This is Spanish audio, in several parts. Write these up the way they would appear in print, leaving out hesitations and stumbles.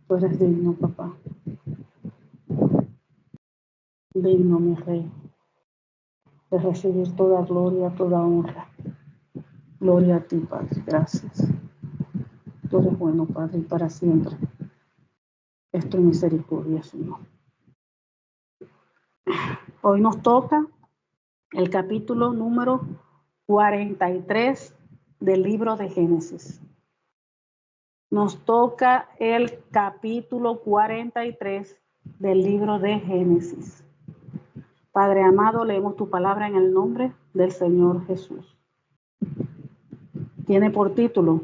Tú eres digno, papá. Digno, mi Rey, de recibir toda gloria, toda honra. Gloria a ti, Padre. Gracias. Tú eres bueno, Padre, y para siempre es tu misericordia, Señor. Hoy nos toca el capítulo número 43 del libro de Génesis. Nos toca el capítulo 43 del libro de Génesis. Padre amado, leemos tu palabra en el nombre del Señor Jesús. Tiene por título: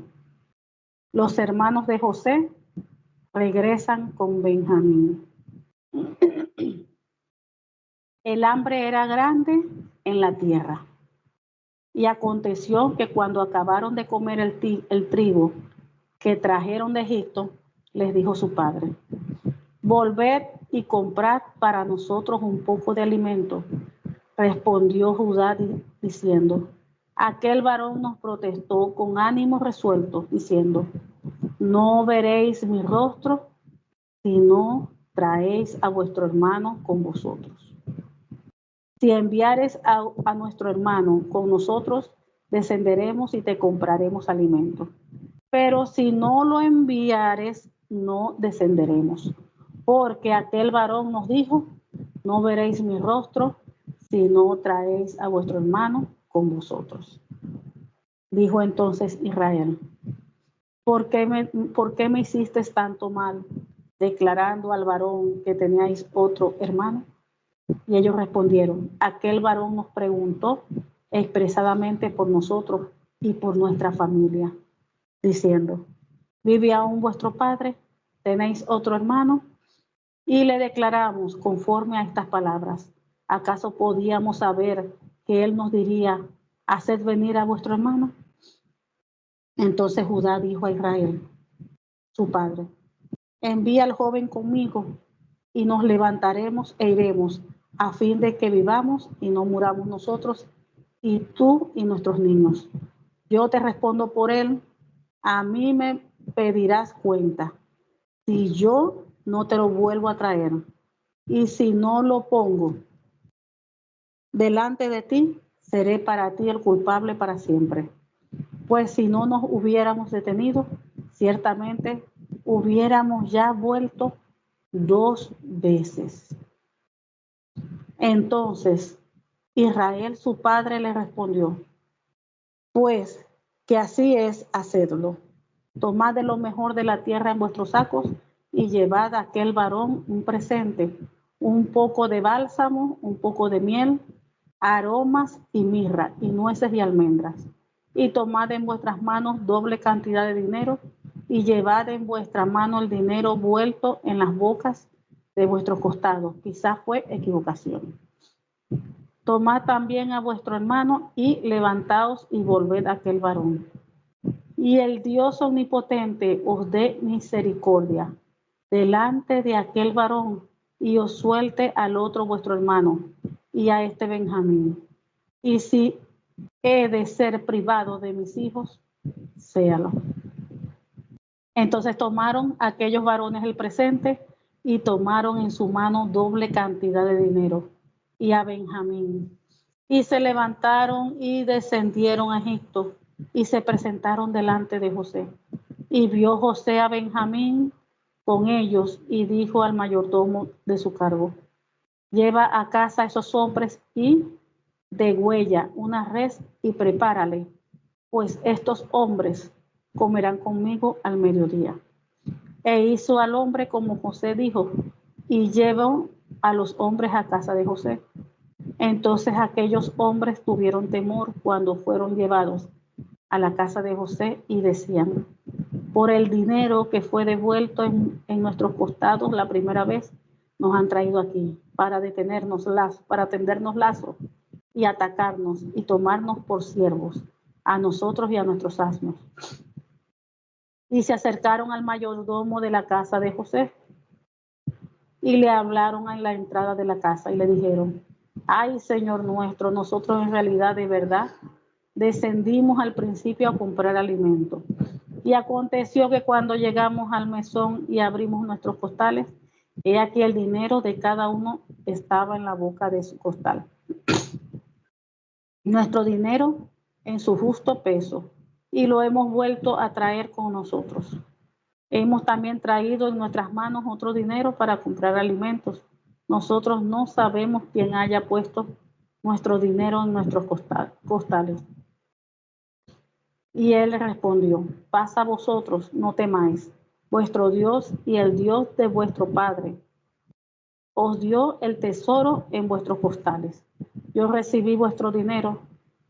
Los hermanos de José regresan con Benjamín. El hambre era grande en la tierra. Y aconteció que cuando acabaron de comer el trigo que trajeron de Egipto, les dijo su padre: volved y comprad para nosotros un poco de alimento. Respondió Judá diciendo: aquel varón nos protestó con ánimo resuelto, diciendo: no veréis mi rostro, si no traéis a vuestro hermano con vosotros. Si enviares a nuestro hermano con nosotros, descenderemos y te compraremos alimento. Pero si no lo enviares, no descenderemos. Porque aquel varón nos dijo: no veréis mi rostro, si no traéis a vuestro hermano con vosotros. Dijo entonces Israel: ¿Por qué me hicisteis tanto mal, declarando al varón que teníais otro hermano? Y ellos respondieron: aquel varón nos preguntó expresadamente por nosotros y por nuestra familia, diciendo: ¿vive aún vuestro padre? ¿Tenéis otro hermano? Y le declaramos conforme a estas palabras. ¿Acaso podíamos saber que él nos diría: haced venir a vuestro hermano? Entonces Judá dijo a Israel, su padre: envía al joven conmigo, y nos levantaremos e iremos, a fin de que vivamos y no muramos nosotros, y tú y nuestros niños. Yo te respondo por él, a mí me pedirás cuenta, si yo no te lo vuelvo a traer, y si no lo pongo delante de ti, seré para ti el culpable para siempre. Pues si no nos hubiéramos detenido, ciertamente hubiéramos ya vuelto 2 veces. Entonces Israel su padre le respondió: pues que así es, hacedlo. Tomad de lo mejor de la tierra en vuestros sacos y llevad a aquel varón un presente, un poco de bálsamo, un poco de miel, aromas y mirra, y nueces y almendras. Y tomad en vuestras manos doble cantidad de dinero, y llevad en vuestra mano el dinero vuelto en las bocas de vuestros costados. Quizás fue equivocación. Tomad también a vuestro hermano y levantaos y volved a aquel varón. Y el Dios omnipotente os dé misericordia delante de aquel varón, y os suelte al otro vuestro hermano y a este Benjamín. Y si he de ser privado de mis hijos, séalo. Entonces tomaron aquellos varones el presente y tomaron en su mano doble cantidad de dinero y a Benjamín. Y se levantaron y descendieron a Egipto y se presentaron delante de José. Y vio José a Benjamín con ellos y dijo al mayordomo de su cargo: lleva a casa a esos hombres y degüella una res y prepárale, pues estos hombres comerán conmigo al mediodía. E hizo al hombre como José dijo, y llevó a los hombres a casa de José. Entonces aquellos hombres tuvieron temor cuando fueron llevados a la casa de José y decían: por el dinero que fue devuelto en nuestros costados la primera vez, nos han traído aquí para tendernos lazo y atacarnos y tomarnos por siervos, a nosotros y a nuestros asnos. Y se acercaron al mayordomo de la casa de José y le hablaron en la entrada de la casa y le dijeron: ay, Señor nuestro, nosotros en realidad de verdad descendimos al principio a comprar alimento. Y aconteció que cuando llegamos al mesón y abrimos nuestros costales, he aquí el dinero de cada uno estaba en la boca de su costal. Nuestro dinero en su justo peso, y lo hemos vuelto a traer con nosotros. Hemos también traído en nuestras manos otro dinero para comprar alimentos. Nosotros no sabemos quién haya puesto nuestro dinero en nuestros costales. Y él le respondió: paz a vosotros, no temáis. Vuestro Dios y el Dios de vuestro Padre os dio el tesoro en vuestros costales. Yo recibí vuestro dinero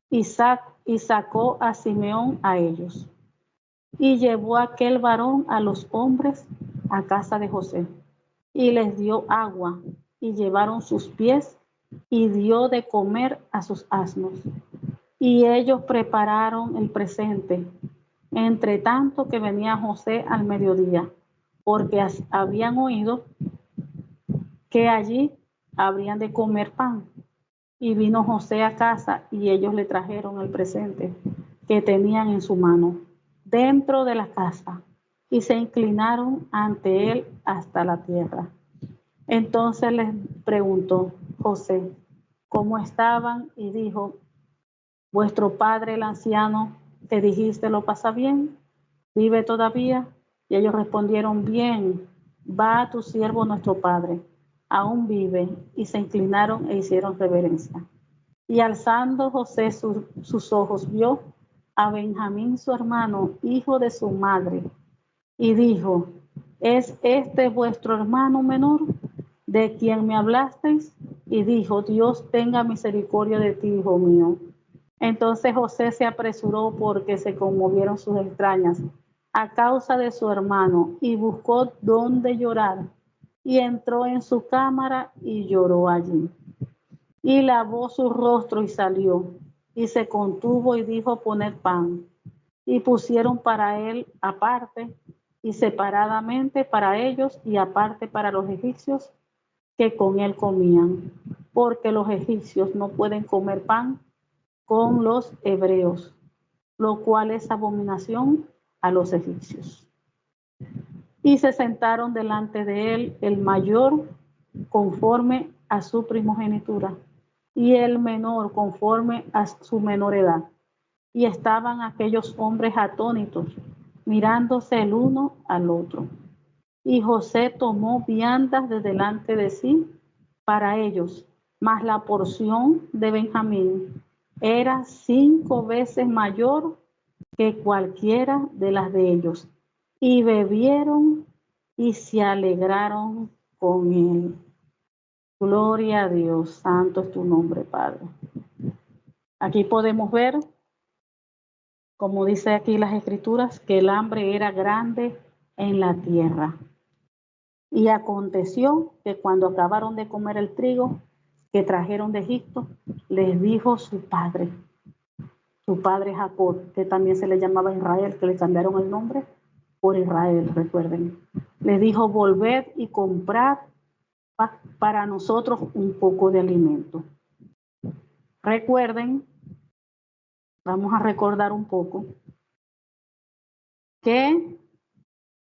y sacó a Simeón a ellos. Y llevó aquel varón a los hombres a casa de José, y les dio agua, y llevaron sus pies, y dio de comer a sus asnos. Y ellos prepararon el presente, entre tanto que venía José al mediodía, porque habían oído que allí habrían de comer pan. Y vino José a casa, y ellos le trajeron el presente que tenían en su mano dentro de la casa, y se inclinaron ante él hasta la tierra. Entonces les preguntó José cómo estaban, y dijo: vuestro padre el anciano, que dijiste, ¿lo pasa bien? ¿Vive todavía? Y ellos respondieron: bien, va a tu siervo nuestro padre, aún vive. Y se inclinaron e hicieron reverencia. Y alzando José sus ojos, vio a Benjamín su hermano, hijo de su madre, y dijo: ¿es este vuestro hermano menor, de quien me hablasteis? Y dijo: Dios tenga misericordia de ti, hijo mío. Entonces José se apresuró, porque se conmovieron sus entrañas a causa de su hermano, y buscó dónde llorar, y entró en su cámara y lloró allí. Y lavó su rostro y salió, y se contuvo y dijo: poned pan. Y pusieron para él aparte, y separadamente para ellos, y aparte para los egipcios que con él comían, porque los egipcios no pueden comer pan con los hebreos, lo cual es abominación a los egipcios. Y se sentaron delante de él el mayor conforme a su primogenitura, y el menor conforme a su menor edad. Y estaban aquellos hombres atónitos, mirándose el uno al otro. Y José tomó viandas de delante de sí para ellos, mas la porción de Benjamín era 5 veces mayor que cualquiera de las de ellos. Y bebieron y se alegraron con él. Gloria a Dios, santo es tu nombre, Padre. Aquí podemos ver, como dice aquí las escrituras, que el hambre era grande en la tierra. Y aconteció que cuando acabaron de comer el trigo que trajeron de Egipto, les dijo su padre Jacob, que también se le llamaba Israel, que le cambiaron el nombre por Israel, recuerden. Les dijo: volved y comprad para nosotros un poco de alimento. Recuerden, vamos a recordar un poco que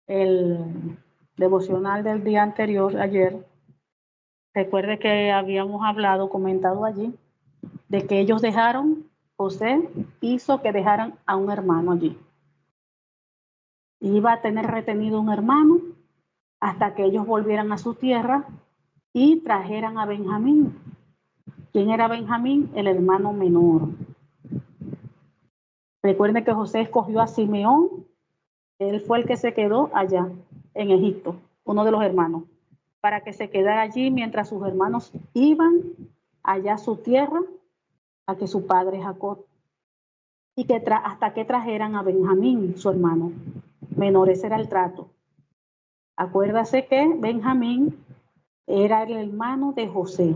el devocional del día anterior, ayer, recuerde que habíamos comentado allí, de que ellos José hizo que dejaran a un hermano allí. Iba a tener retenido un hermano hasta que ellos volvieran a su tierra y trajeran a Benjamín. ¿Quién era Benjamín? El hermano menor. Recuerden que José escogió a Simeón. Él fue el que se quedó allá en Egipto, uno de los hermanos, para que se quedara allí mientras sus hermanos iban allá a su tierra, a que su padre Jacob, y que hasta que trajeran a Benjamín, su hermano menor. Ese era el trato. Acuérdase que Benjamín era el hermano de José.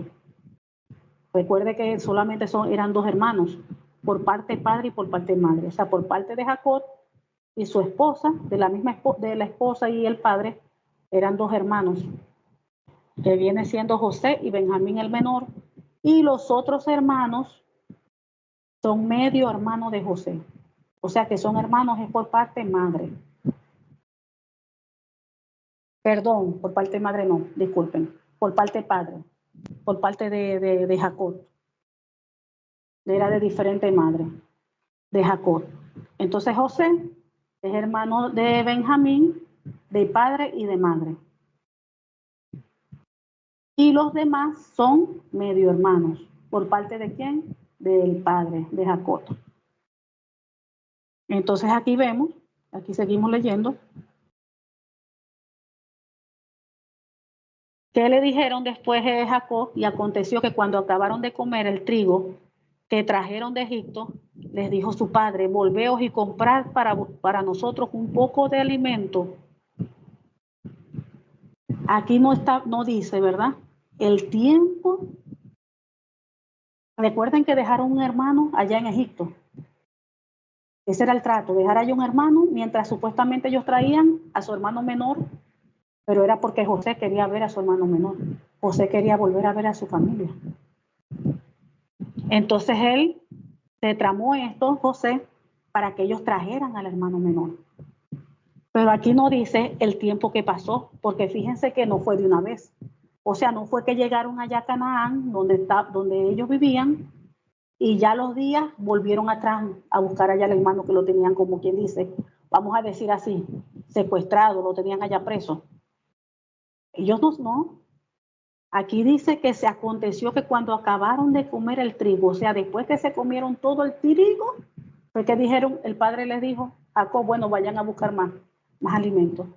Recuerde que solamente eran 2 hermanos, por parte padre y por parte madre. O sea, por parte de Jacob y su esposa, de la esposa y el padre, eran 2 hermanos, que viene siendo José y Benjamín el menor, y los otros hermanos son medio hermanos de José. O sea que son hermanos es por parte madre. Perdón, por parte madre no, disculpen. Por parte padre. Por parte de Jacob. Era de diferente madre, de Jacob. Entonces José es hermano de Benjamín, de padre y de madre. Y los demás son medio hermanos. ¿Por parte de quién? Del padre, de Jacob. Entonces aquí vemos, aquí seguimos leyendo, que le dijeron después de Jacob, y aconteció que cuando acabaron de comer el trigo que trajeron de Egipto, les dijo su padre, volveos y comprad para nosotros un poco de alimento. Aquí no dice, ¿verdad? El tiempo. Recuerden que dejaron un hermano allá en Egipto. Ese era el trato, dejar allá un hermano mientras supuestamente ellos traían a su hermano menor, pero era porque José quería ver a su hermano menor. José quería volver a ver a su familia. Entonces él se tramó esto, José, para que ellos trajeran al hermano menor. Pero aquí no dice el tiempo que pasó, porque fíjense que no fue de una vez. O sea, no fue que llegaron allá a Canaán, donde ellos vivían, y ya los días volvieron atrás a buscar allá al hermano que lo tenían, como quien dice, vamos a decir así, secuestrado, lo tenían allá preso. Ellos no. Aquí dice que se aconteció que cuando acabaron de comer el trigo, o sea, después que se comieron todo el trigo, fue que dijeron, el padre les dijo, Jacob, bueno, vayan a buscar más alimentos.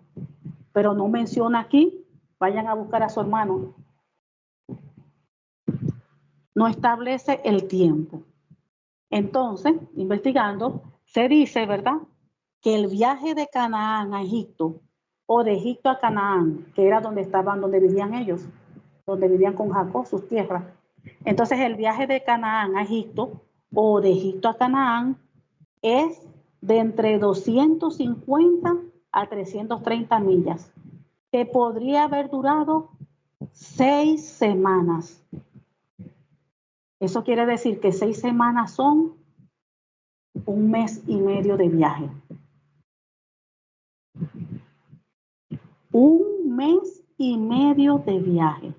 Pero no menciona aquí, vayan a buscar a su hermano. No establece el tiempo. Entonces, investigando, se dice, ¿verdad?, que el viaje de Canaán a Egipto, o de Egipto a Canaán, que era donde vivían ellos, donde vivían con Jacob, sus tierras. Entonces, el viaje de Canaán a Egipto, o de Egipto a Canaán, es de entre 250 a 330 millas, que podría haber durado 6 semanas. Eso quiere decir que 6 semanas son 1 mes y medio de viaje. 1 mes y medio de viaje.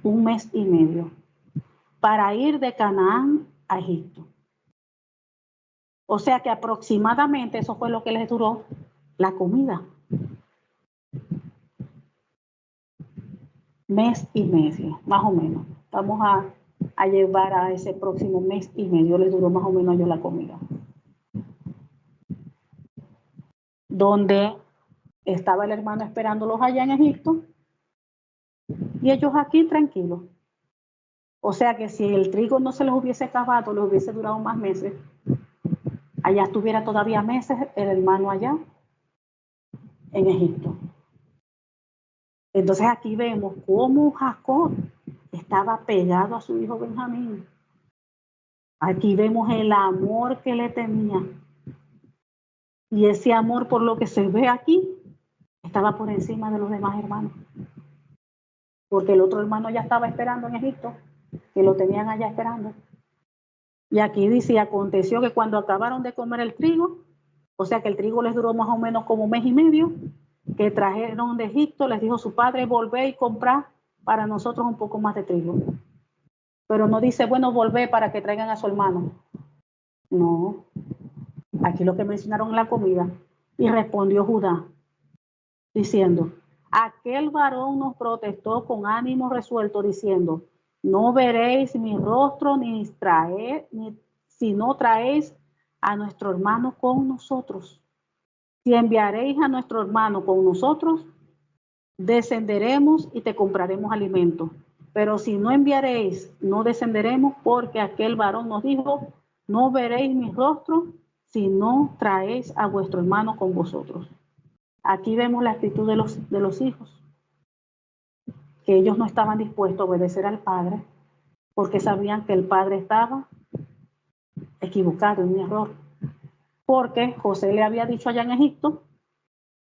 1 mes y medio. Para ir de Canaán a Egipto. O sea que aproximadamente eso fue lo que les duró la comida. 1 mes y medio, más o menos. Vamos a llevar a ese próximo 1 mes y medio, les duró más o menos a ellos la comida. Donde estaba el hermano esperándolos allá en Egipto y ellos aquí tranquilos. O sea que si el trigo no se les hubiese acabado, les hubiese durado más meses. Allá estuviera todavía meses el hermano allá en Egipto. Entonces aquí vemos cómo Jacob estaba pegado a su hijo Benjamín. Aquí vemos el amor que le tenía. Y ese amor, por lo que se ve aquí, estaba por encima de los demás hermanos. Porque el otro hermano ya estaba esperando en Egipto, que lo tenían allá esperando. Y aquí dice, aconteció que cuando acabaron de comer el trigo, o sea que el trigo les duró más o menos como 1 mes y medio, que trajeron de Egipto, les dijo su padre, volvé y comprá para nosotros un poco más de trigo. Pero no dice, bueno, volvé para que traigan a su hermano. No, aquí lo que mencionaron en la comida. Y respondió Judá, diciendo, aquel varón nos protestó con ánimo resuelto, diciendo, no veréis mi rostro si no traéis a nuestro hermano con nosotros. Si enviaréis a nuestro hermano con nosotros, descenderemos y te compraremos alimento. Pero si no enviaréis, no descenderemos, porque aquel varón nos dijo, no veréis mi rostro si no traéis a vuestro hermano con vosotros. Aquí vemos la actitud de los hijos, que ellos no estaban dispuestos a obedecer al padre, porque sabían que el padre estaba equivocado, en un error. Porque José le había dicho allá en Egipto,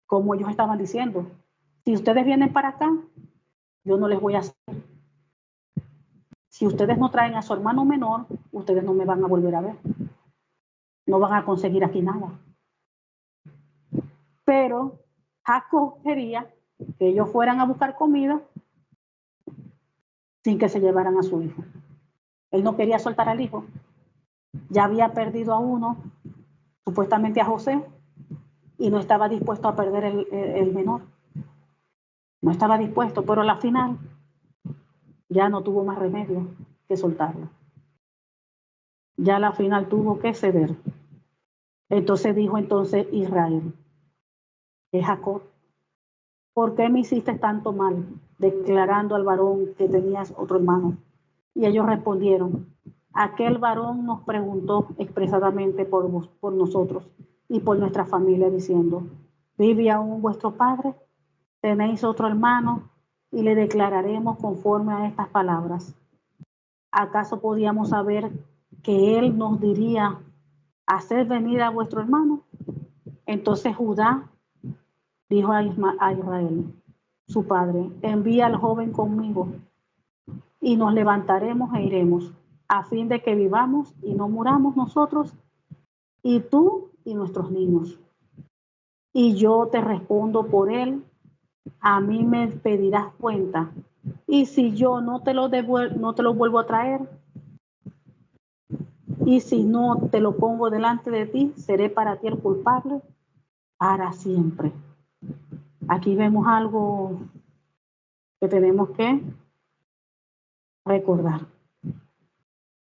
como ellos estaban diciendo, si ustedes vienen para acá, yo no les voy a hacer. si ustedes no traen a su hermano menor, ustedes no me van a volver a ver. No van a conseguir aquí nada. Pero Jacob quería que ellos fueran a buscar comida sin que se llevaran a su hijo. Él no quería soltar al hijo. Ya había perdido a uno, supuestamente a José, y no estaba dispuesto a perder el menor. No estaba dispuesto, pero al final ya no tuvo más remedio que soltarlo. Ya a la final tuvo que ceder. Entonces dijo Israel, Jacob, ¿por qué me hiciste tanto mal, declarando al varón que tenías otro hermano? Y ellos respondieron, aquel varón nos preguntó expresadamente por nosotros y por nuestra familia, diciendo, ¿vive aún vuestro padre? ¿Tenéis otro hermano? Y le declararemos conforme a estas palabras. ¿Acaso podíamos saber que él nos diría, haced venir a vuestro hermano? Entonces Judá dijo a Israel, su padre, envía al joven conmigo y nos levantaremos e iremos, a fin de que vivamos y no muramos nosotros, y tú y nuestros niños. Y yo te respondo por él, a mí me pedirás cuenta, y si yo no te lo vuelvo a traer, y si no te lo pongo delante de ti, seré para ti el culpable para siempre. Aquí vemos algo que tenemos que recordar.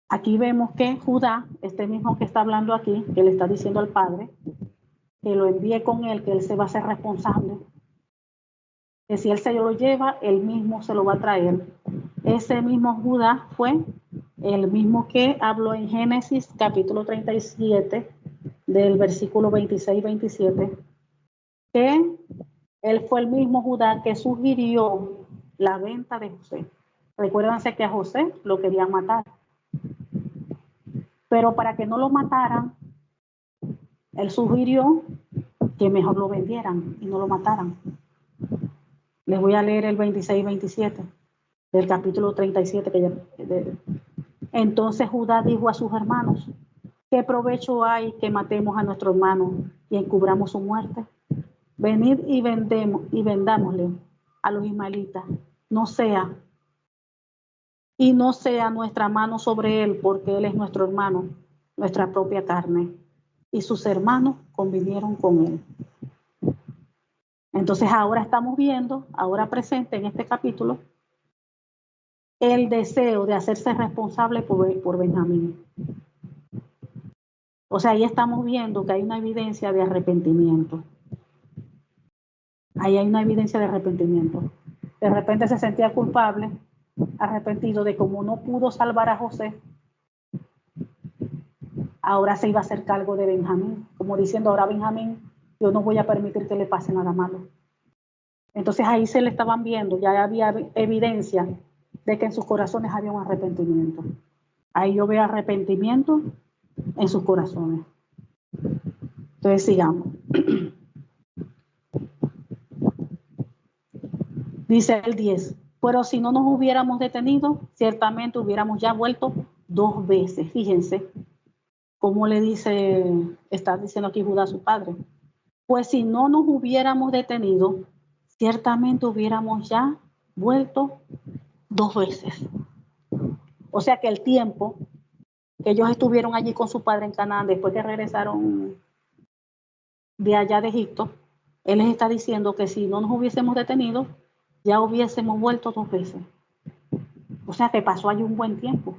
Aquí vemos que Judá, este mismo que está hablando aquí, que le está diciendo al padre, que lo envíe con él, que él se va a hacer responsable, que si él se lo lleva, él mismo se lo va a traer. Ese mismo Judá fue el mismo que habló en Génesis capítulo 37, del versículo 26-27, que él fue el mismo Judá que sugirió la venta de José. Recuérdense que a José lo querían matar. Pero para que no lo mataran, él sugirió que mejor lo vendieran y no lo mataran. Les voy a leer el 26-27 del capítulo 37. Entonces Judá dijo a sus hermanos, ¿qué provecho hay que matemos a nuestro hermano y encubramos su muerte? Venid y vendámosle a los ismaelitas, no sea nuestra mano sobre él, porque él es nuestro hermano, nuestra propia carne. Y sus hermanos convivieron con él. Entonces ahora estamos viendo, ahora presente en este capítulo, el deseo de hacerse responsable por Benjamín. O sea, ahí estamos viendo que hay una evidencia de arrepentimiento. Ahí hay una evidencia de arrepentimiento. De repente se sentía culpable, arrepentido de cómo no pudo salvar a José. Ahora se iba a hacer cargo de Benjamín, como diciendo, ahora Benjamín, yo no voy a permitir que le pase nada malo. Entonces ahí se le estaban viendo, ya había evidencia de que en sus corazones había un arrepentimiento. Ahí yo veo arrepentimiento en sus corazones. Entonces sigamos. Dice el 10, pero si no nos hubiéramos detenido, ciertamente hubiéramos ya vuelto 2 veces. Fíjense cómo está diciendo aquí Judá a su padre. Pues si no nos hubiéramos detenido, ciertamente hubiéramos ya vuelto 2 veces. O sea que el tiempo que ellos estuvieron allí con su padre en Canaán, después que regresaron de allá de Egipto, él les está diciendo que si no nos hubiésemos detenido, ya hubiésemos vuelto 2 veces. O sea que pasó allí un buen tiempo.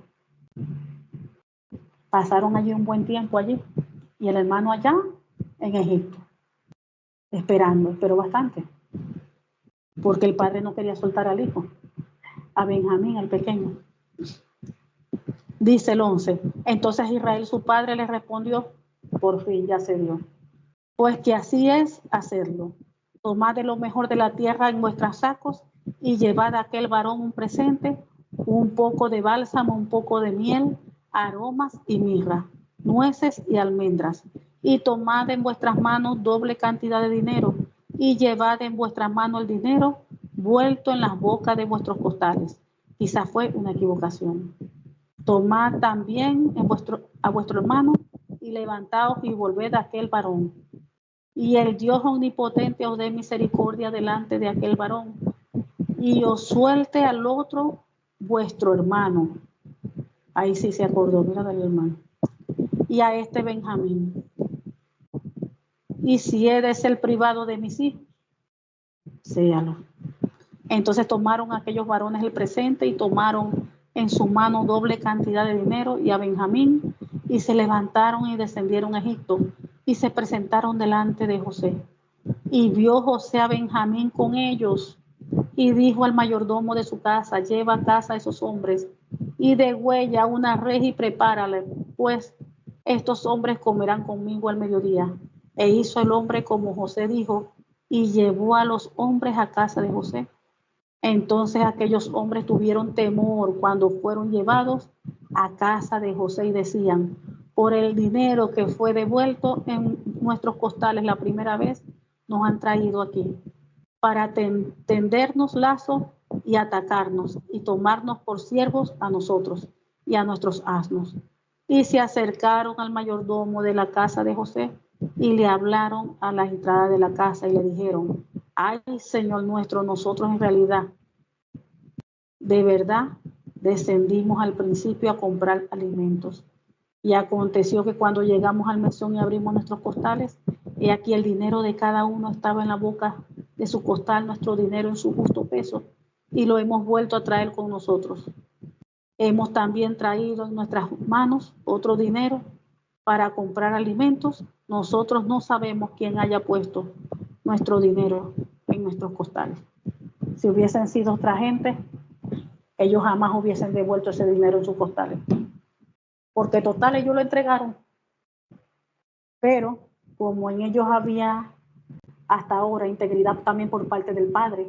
Pasaron allí un buen tiempo allí. Y el hermano allá en Egipto, esperó bastante. Porque el padre no quería soltar al hijo, a Benjamín, el pequeño. Dice el 11, entonces Israel su padre le respondió, por fin ya se dio. Pues que así es hacerlo. Tomad de lo mejor de la tierra en vuestros sacos y llevad a aquel varón un presente, un poco de bálsamo, un poco de miel, aromas y mirra, nueces y almendras. Y tomad en vuestras manos doble cantidad de dinero y llevad en vuestras manos el dinero vuelto en las bocas de vuestros costales. Quizás fue una equivocación. Tomad también a vuestro hermano y levantaos y volved a aquel varón. Y el Dios omnipotente os dé misericordia delante de aquel varón y os suelte al otro vuestro hermano. Ahí sí se acordó, mira del hermano. Y a este Benjamín. Y si he de ser privado de mis hijos, séalo. Entonces tomaron aquellos varones el presente y tomaron en su mano doble cantidad de dinero y a Benjamín, y se levantaron y descendieron a Egipto y se presentaron delante de José. Y vio José a Benjamín con ellos y dijo al mayordomo de su casa: lleva a casa a esos hombres y degüella una res y prepárale, pues estos hombres comerán conmigo al mediodía. E hizo el hombre como José dijo y llevó a los hombres a casa de José. Entonces aquellos hombres tuvieron temor cuando fueron llevados a casa de José y decían: por el dinero que fue devuelto en nuestros costales la primera vez, nos han traído aquí para tendernos lazo y atacarnos y tomarnos por siervos a nosotros y a nuestros asnos. Y se acercaron al mayordomo de la casa de José y le hablaron a la entrada de la casa y le dijeron: ay, Señor nuestro, nosotros en realidad, de verdad, descendimos al principio a comprar alimentos. Y aconteció que cuando llegamos al mesón y abrimos nuestros costales, he aquí el dinero de cada uno estaba en la boca de su costal, nuestro dinero en su justo peso, y lo hemos vuelto a traer con nosotros. Hemos también traído en nuestras manos otro dinero para comprar alimentos. Nosotros no sabemos quién haya puesto nuestro dinero en nuestros costales. Si hubiesen sido otra gente, ellos jamás hubiesen devuelto ese dinero en sus costales. Porque total, ellos lo entregaron. Pero como en ellos había hasta ahora integridad también por parte del Padre,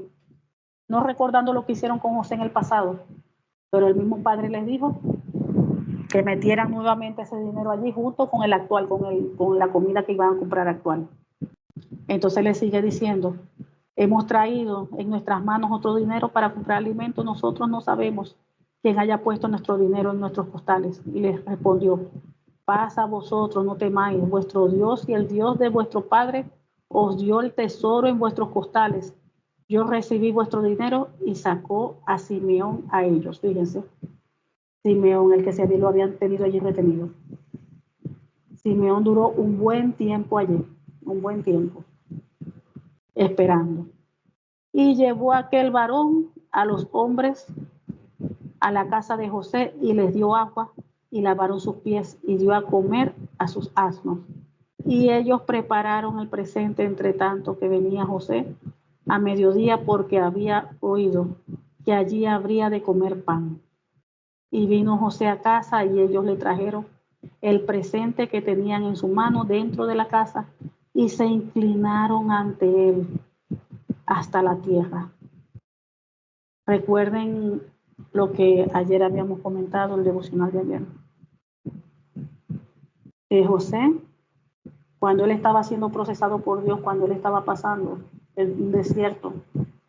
no recordando lo que hicieron con José en el pasado, pero el mismo Padre les dijo que metieran nuevamente ese dinero allí junto con el actual, con la comida que iban a comprar actual. Entonces le sigue diciendo: hemos traído en nuestras manos otro dinero para comprar alimentos, nosotros no sabemos quién haya puesto nuestro dinero en nuestros costales. Y les respondió: paz a vosotros, no temáis, vuestro Dios y el Dios de vuestro Padre os dio el tesoro en vuestros costales. Yo recibí vuestro dinero. Y sacó a Simeón a ellos. Fíjense, Simeón, el que se lo habían tenido allí retenido. Simeón duró un buen tiempo allí, un buen tiempo, esperando. Y llevó a aquel varón a los hombres a la casa de José y les dio agua y lavaron sus pies y dio a comer a sus asnos. Y ellos prepararon el presente entre tanto que venía José a mediodía, porque había oído que allí habría de comer pan. Y vino José a casa y ellos le trajeron el presente que tenían en su mano dentro de la casa y se inclinaron ante él hasta la tierra. Recuerden lo que ayer habíamos comentado, el devocional de ayer. José, cuando él estaba siendo procesado por Dios, cuando él estaba pasando un desierto,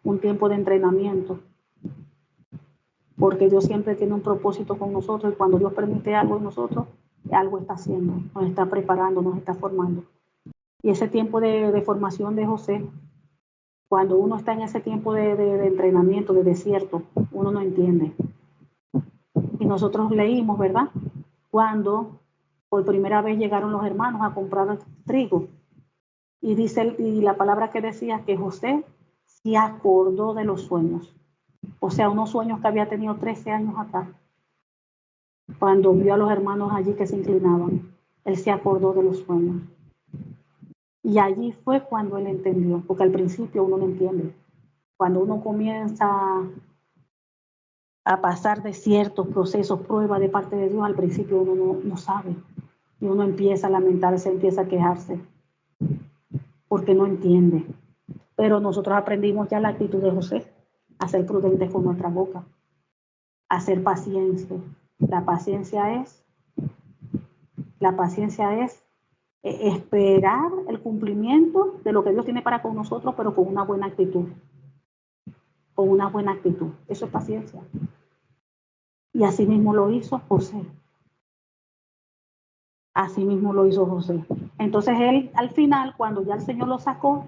un tiempo de entrenamiento, porque Dios siempre tiene un propósito con nosotros, y cuando Dios permite algo en nosotros, algo está haciendo, nos está preparando, nos está formando. Y ese tiempo de formación de José, cuando uno está en ese tiempo de entrenamiento, de desierto, uno no entiende. Y nosotros leímos, ¿verdad? Cuando por primera vez llegaron los hermanos a comprar trigo. Y dice, y la palabra que decía que José se acordó de los sueños. O sea, unos sueños que había tenido 13 años atrás. Cuando vio a los hermanos allí que se inclinaban, él se acordó de los sueños. Y allí fue cuando él entendió, porque al principio uno no entiende. Cuando uno comienza a pasar de ciertos procesos, pruebas de parte de Dios, al principio uno no sabe. Y uno empieza a lamentarse, empieza a quejarse, porque no entiende. Pero nosotros aprendimos ya la actitud de José, a ser prudentes con nuestra boca, a ser pacientes. La paciencia es esperar el cumplimiento de lo que Dios tiene para con nosotros, pero con una buena actitud. Con una buena actitud. Eso es paciencia. Y así mismo lo hizo José. Así mismo lo hizo José. Entonces él, al final, cuando ya el Señor lo sacó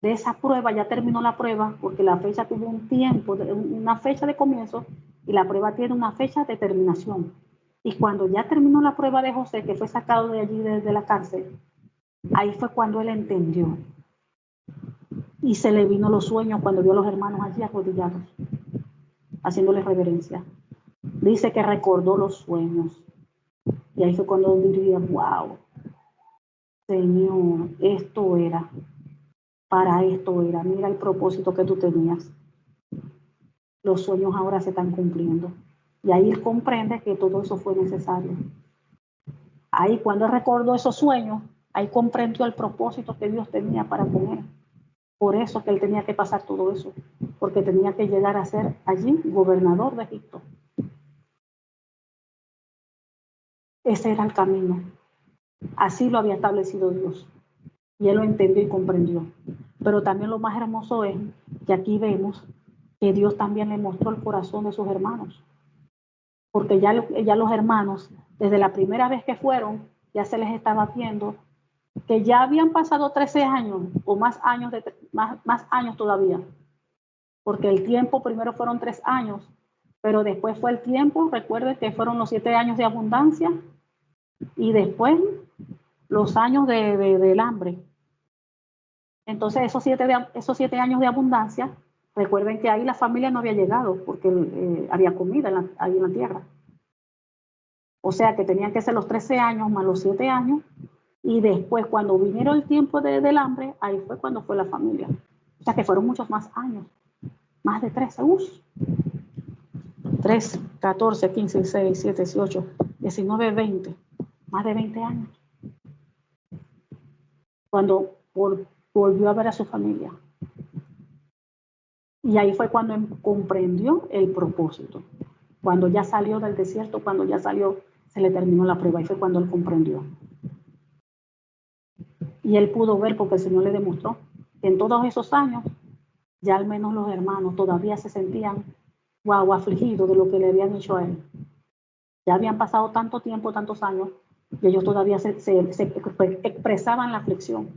de esa prueba, ya terminó la prueba, porque la fecha tuvo un tiempo, una fecha de comienzo, y la prueba tiene una fecha de terminación. Y cuando ya terminó la prueba de José, que fue sacado de allí, de la cárcel, ahí fue cuando él entendió. Y se le vino los sueños cuando vio a los hermanos allí arrodillados, haciéndoles reverencia. Dice que recordó los sueños. Y ahí fue cuando diría, wow, Señor, esto era, para esto era, mira el propósito que tú tenías. Los sueños ahora se están cumpliendo. Y ahí él comprende que todo eso fue necesario. Ahí cuando él recordó esos sueños, ahí comprendió el propósito que Dios tenía para con él. Por eso que él tenía que pasar todo eso, porque tenía que llegar a ser allí gobernador de Egipto. Ese era el camino. Así lo había establecido Dios. Y él lo entendió y comprendió. Pero también lo más hermoso es que aquí vemos que Dios también le mostró el corazón de sus hermanos. Porque ya los hermanos, desde la primera vez que fueron, ya se les estaba viendo que ya habían pasado 13 años o más años, más años todavía. Porque el tiempo primero fueron 3 años, pero después fue el tiempo, recuerden que fueron los 7 años de abundancia y después los años del hambre. Entonces esos 7 años de abundancia, recuerden que ahí la familia no había llegado porque había comida ahí en la tierra. O sea que tenían que ser los 13 años más los 7 años y después cuando vinieron el tiempo del hambre, ahí fue cuando fue la familia. O sea que fueron muchos más años, más de 13, 3, 14, 15, 16, 17, 18, 19, 20, más de 20 años. Cuando volvió a ver a su familia. Y ahí fue cuando comprendió el propósito. Cuando ya salió del desierto, cuando ya salió, se le terminó la prueba. Ahí fue cuando él comprendió. Y él pudo ver, porque el Señor le demostró, que en todos esos años, ya al menos los hermanos todavía se sentían, wow, afligidos de lo que le habían hecho a él. Ya habían pasado tanto tiempo, tantos años, y ellos todavía se expresaban la aflicción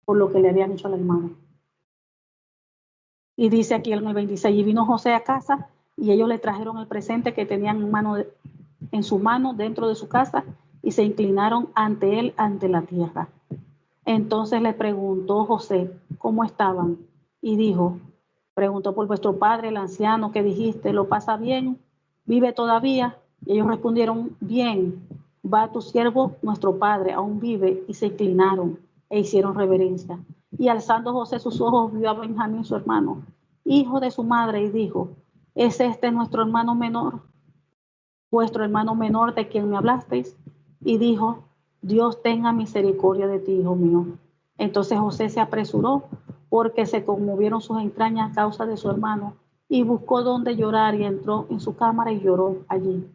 por lo que le habían hecho al hermano. Y dice aquí en el 26, y vino José a casa, y ellos le trajeron el presente que tenían en su mano dentro de su casa, y se inclinaron ante él, ante la tierra. Entonces le preguntó José, ¿cómo estaban? Y dijo, preguntó por vuestro padre, el anciano, ¿qué dijiste? ¿Lo pasa bien? ¿Vive todavía? Y ellos respondieron, bien, va tu siervo, nuestro padre, aún vive. Y se inclinaron e hicieron reverencia. Y alzando José sus ojos, vio a Benjamín, su hermano, hijo de su madre, y dijo, ¿es este nuestro hermano menor? Vuestro hermano menor de quien me hablasteis. Y dijo, Dios tenga misericordia de ti, hijo mío. Entonces José se apresuró porque se conmovieron sus entrañas a causa de su hermano y buscó donde llorar y entró en su cámara y lloró allí.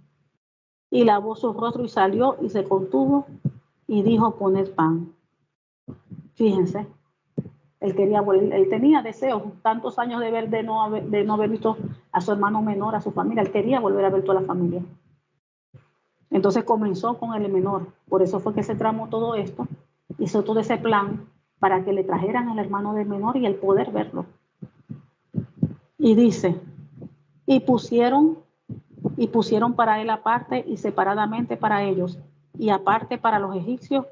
Y lavó su rostro y salió y se contuvo y dijo, poned pan. Fíjense, él tenía deseos, tantos años de no haber visto a su hermano menor, a su familia. Él quería volver a ver toda la familia. Entonces comenzó con el menor. Por eso fue que se tramó todo esto, hizo todo ese plan para que le trajeran al hermano del menor y el poder verlo. Y dice, y pusieron para él aparte y separadamente para ellos, y aparte para los egipcios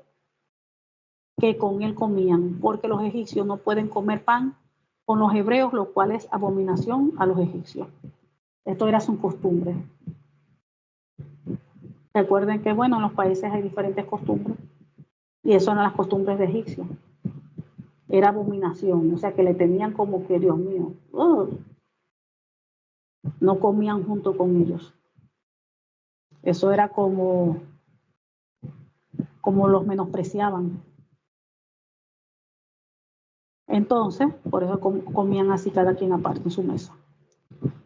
que con él comían, porque los egipcios no pueden comer pan con los hebreos, lo cual es abominación a los egipcios. Esto era su costumbre. Recuerden que, bueno, en los países hay diferentes costumbres, y eso eran las costumbres de egipcios. Era abominación, o sea que le tenían como que, Dios mío, no comían junto con ellos. Eso era como los menospreciaban. Entonces, por eso comían así cada quien aparte en su mesa.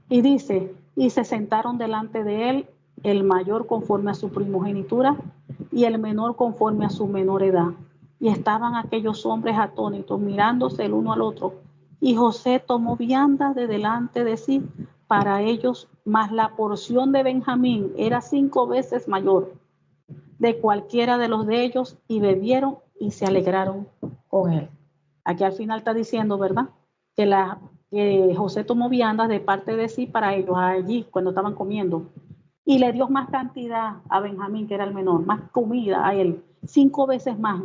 Y dice, y se sentaron delante de él el mayor conforme a su primogenitura y el menor conforme a su menor edad. Y estaban aquellos hombres atónitos, mirándose el uno al otro. Y José tomó vianda de delante de sí, para ellos, mas la porción de Benjamín era 5 veces mayor de cualquiera de los de ellos, y bebieron y se alegraron con él. Aquí al final está diciendo, ¿verdad?, que José tomó viandas de parte de sí para ellos allí cuando estaban comiendo, y le dio más cantidad a Benjamín, que era el menor, más comida a él, 5 veces más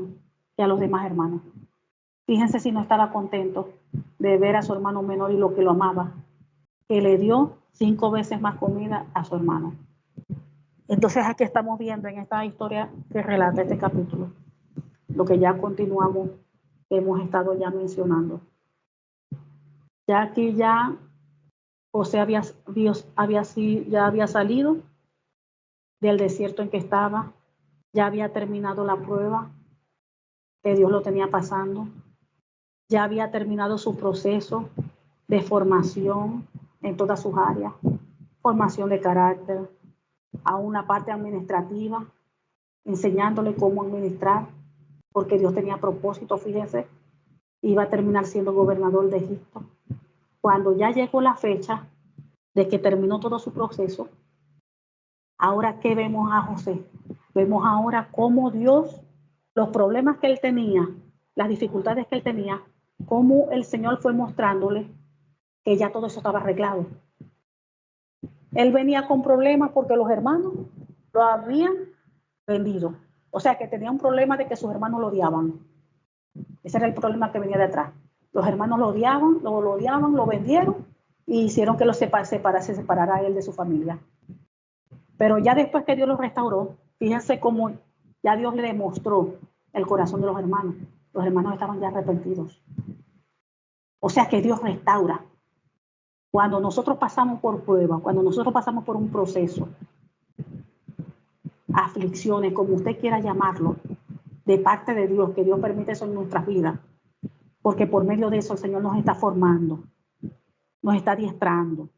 que a los demás hermanos. Fíjense si no estaba contento de ver a su hermano menor y lo que lo amaba, que le dio 5 veces más comida a su hermano. Entonces aquí estamos viendo en esta historia que relata este capítulo, lo que ya continuamos, que hemos estado ya mencionando. Ya aquí ya José ya había salido del desierto en que estaba, ya había terminado la prueba que Dios lo tenía pasando, ya había terminado su proceso de formación en todas sus áreas, formación de carácter, a una parte administrativa, enseñándole cómo administrar, porque Dios tenía propósito, fíjense, iba a terminar siendo gobernador de Egipto. Cuando ya llegó la fecha de que terminó todo su proceso, ahora ¿qué vemos a José? Vemos ahora cómo Dios, los problemas que él tenía, las dificultades que él tenía, cómo el Señor fue mostrándole que ya todo eso estaba arreglado. Él venía con problemas porque los hermanos lo habían vendido. O sea, que tenía un problema de que sus hermanos lo odiaban. Ese era el problema que venía detrás. Los hermanos lo odiaban, lo vendieron y hicieron que se separara a él de su familia. Pero ya después que Dios lo restauró, fíjense cómo ya Dios le demostró el corazón de los hermanos. Los hermanos estaban ya arrepentidos. O sea que Dios restaura. Cuando nosotros pasamos por pruebas, cuando nosotros pasamos por un proceso, aflicciones, como usted quiera llamarlo, de parte de Dios, que Dios permite eso en nuestras vidas, porque por medio de eso el Señor nos está formando, nos está adiestrando.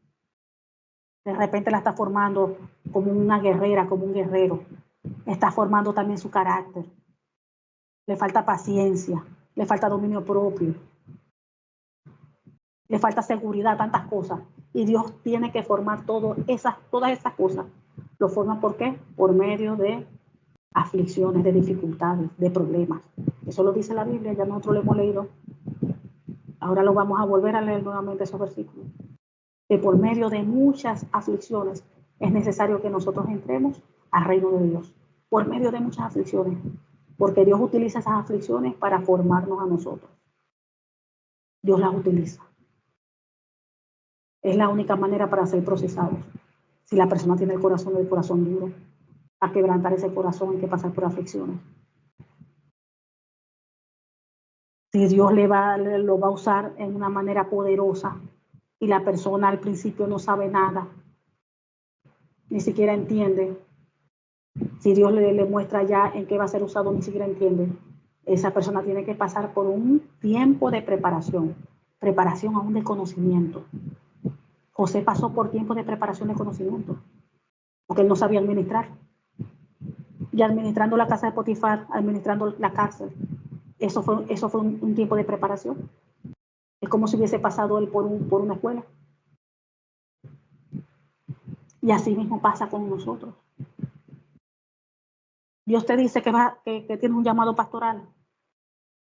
De repente la está formando como una guerrera, como un guerrero. Está formando también su carácter. Le falta paciencia, le falta dominio propio, le falta seguridad, tantas cosas. Y Dios tiene que formar todas esas cosas. ¿Lo forma por qué? Por medio de aflicciones, de dificultades, de problemas. Eso lo dice la Biblia, ya nosotros lo hemos leído. Ahora lo vamos a volver a leer nuevamente esos versículos. Que por medio de muchas aflicciones es necesario que nosotros entremos al reino de Dios. Por medio de muchas aflicciones. Porque Dios utiliza esas aflicciones para formarnos a nosotros. Dios las utiliza. Es la única manera para ser procesados. Si la persona tiene el corazón duro, a quebrantar ese corazón hay que pasar por aflicciones. Si Dios lo va a usar en una manera poderosa y la persona al principio no sabe nada, ni siquiera entiende, si Dios le muestra ya en qué va a ser usado, ni siquiera entiende, esa persona tiene que pasar por un tiempo de preparación aún de conocimiento. José pasó por tiempo de preparación de conocimiento, porque él no sabía administrar. Y administrando la casa de Potifar, administrando la cárcel, eso fue un tiempo de preparación. Es como si hubiese pasado él por una escuela. Y así mismo pasa con nosotros. Dios te dice que tienes un llamado pastoral.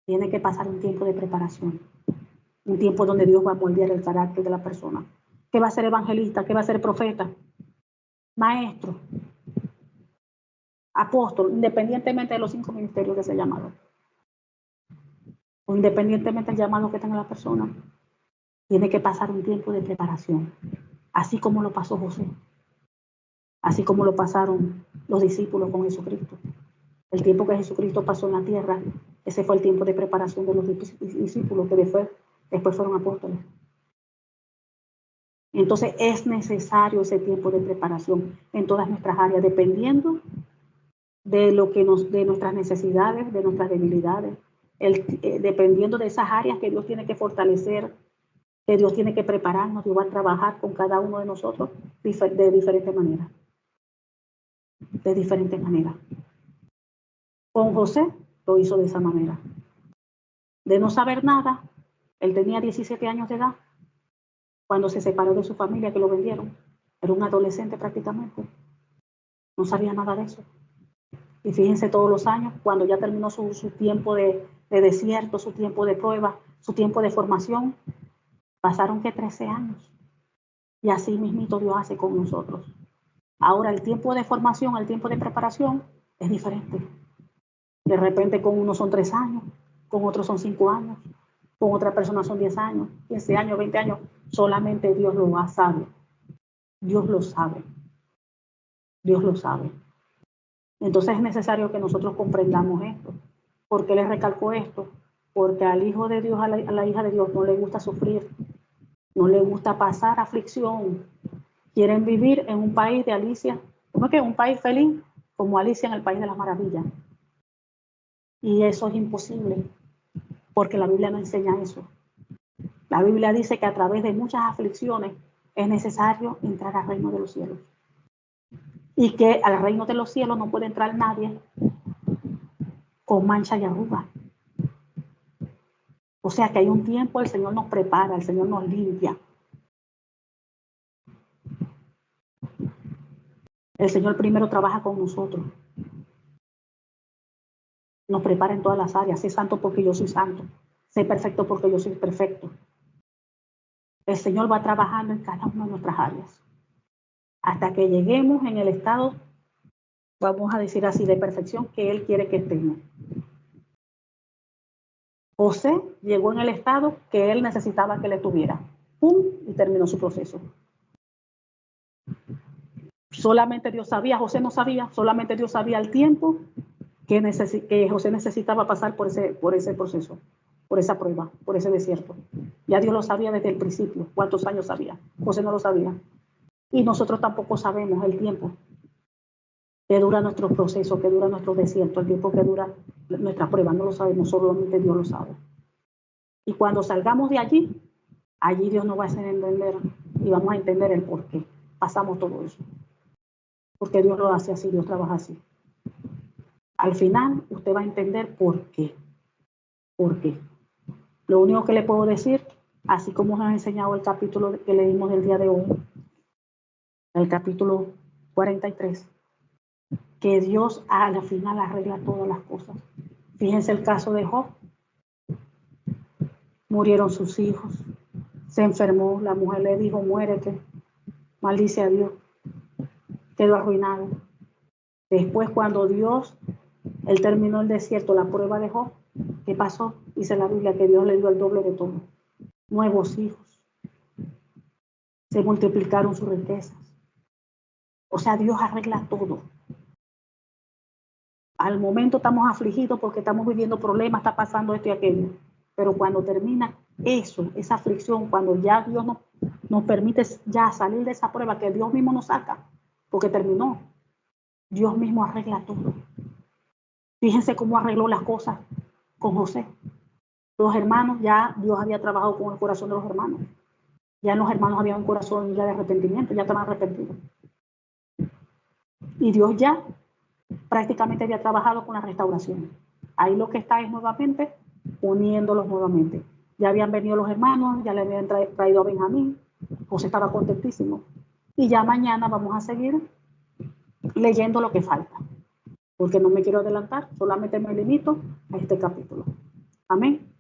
Tiene que pasar un tiempo de preparación. Un tiempo donde Dios va a moldear el carácter de la persona. Que va a ser evangelista, que va a ser profeta, maestro, apóstol, independientemente de los 5 ministerios que se llamaron. O independientemente del llamado que tenga la persona. Tiene que pasar un tiempo de preparación. Así como lo pasó José. Así como lo pasaron los discípulos con Jesucristo. El tiempo que Jesucristo pasó en la tierra, ese fue el tiempo de preparación de los discípulos que después fueron apóstoles. Entonces es necesario ese tiempo de preparación en todas nuestras áreas, dependiendo de nuestras necesidades, de nuestras debilidades, dependiendo de esas áreas que Dios tiene que fortalecer, que Dios tiene que prepararnos. Dios va a trabajar con cada uno de nosotros de diferente manera. De diferente manera. Con José lo hizo de esa manera. De no saber nada, él tenía 17 años de edad, cuando se separó de su familia, que lo vendieron. Era un adolescente prácticamente. No sabía nada de eso. Y fíjense todos los años, cuando ya terminó su tiempo de desierto, su tiempo de prueba, su tiempo de formación, pasaron que 13 años. Y así mismito Dios hace con nosotros. Ahora el tiempo de formación, el tiempo de preparación es diferente. De repente con unos son 3 años, con otros son 5 años, con otra persona son 10 años, 15 años, 20 años. Solamente Dios lo sabe. Dios lo sabe. Dios lo sabe. Entonces es necesario que nosotros comprendamos esto. ¿Por qué les recalco esto? Porque al hijo de Dios, a la hija de Dios, no le gusta sufrir, no le gusta pasar aflicción. Quieren vivir en un país de Alicia, ¿cómo es que un país feliz? Como Alicia en el País de las Maravillas. Y eso es imposible, porque la Biblia no enseña eso. La Biblia dice que a través de muchas aflicciones es necesario entrar al reino de los cielos. Y que al reino de los cielos no puede entrar nadie con mancha y arruga. O sea que hay un tiempo, el Señor nos prepara, el Señor nos limpia. El Señor primero trabaja con nosotros. Nos prepara en todas las áreas. Sé santo porque yo soy santo. Sé perfecto porque yo soy perfecto. El Señor va trabajando en cada una de nuestras áreas. Hasta que lleguemos en el estado, vamos a decir así, de perfección que Él quiere que estemos. José llegó en el estado que Él necesitaba que le tuviera. ¡Pum! Y terminó su proceso. Solamente Dios sabía, José no sabía, solamente Dios sabía el tiempo que José necesitaba pasar por ese proceso, por esa prueba, por ese desierto. Ya Dios lo sabía desde el principio, cuántos años sabía. José no lo sabía. Y nosotros tampoco sabemos el tiempo que dura nuestro proceso, que dura nuestro desierto, el tiempo que dura nuestra prueba. No lo sabemos, solamente Dios lo sabe. Y cuando salgamos de allí Dios nos va a hacer entender y vamos a entender el por qué pasamos todo eso. Porque Dios lo hace así, Dios trabaja así. Al final, usted va a entender por qué. ¿Por qué? Lo único que le puedo decir, así como nos ha enseñado el capítulo que leímos el día de hoy, el capítulo 43, que Dios al final arregla todas las cosas. Fíjense el caso de Job. Murieron sus hijos, se enfermó, la mujer le dijo, muérete, maldice a Dios, quedó arruinado. Después, cuando él terminó el desierto, la prueba de Job, ¿qué pasó? Dice la Biblia que Dios le dio el doble de todo. Nuevos hijos. Se multiplicaron sus riquezas. O sea, Dios arregla todo. Al momento estamos afligidos porque estamos viviendo problemas, está pasando esto y aquello. Pero cuando termina eso, esa aflicción, cuando ya Dios nos permite ya salir de esa prueba que Dios mismo nos saca, porque terminó, Dios mismo arregla todo. Fíjense cómo arregló las cosas con José. Los hermanos, ya Dios había trabajado con el corazón de los hermanos. Ya los hermanos habían un corazón ya de arrepentimiento, ya estaban arrepentidos. Y Dios ya prácticamente había trabajado con la restauración. Ahí lo que está es nuevamente uniéndolos nuevamente. Ya habían venido los hermanos, ya le habían traído a Benjamín. José estaba contentísimo. Y ya mañana vamos a seguir leyendo lo que falta. Porque no me quiero adelantar, solamente me limito a este capítulo. Amén.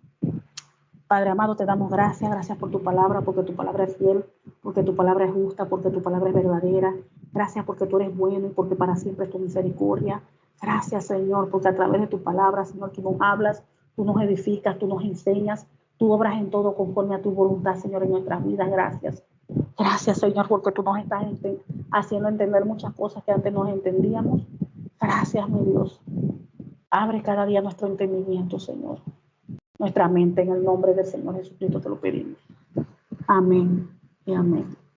Padre amado, te damos gracias por tu palabra, porque tu palabra es fiel, porque tu palabra es justa, porque tu palabra es verdadera. Gracias porque tú eres bueno y porque para siempre es tu misericordia. Gracias, Señor, porque a través de tu palabra, Señor, tú nos hablas, tú nos edificas, tú nos enseñas, tú obras en todo conforme a tu voluntad, Señor, en nuestras vidas. Gracias. Gracias, Señor, porque tú nos estás haciendo entender muchas cosas que antes no entendíamos. Gracias, mi Dios. Abre cada día nuestro entendimiento, Señor. Nuestra mente, en el nombre del Señor Jesucristo te lo pedimos. Amén y amén.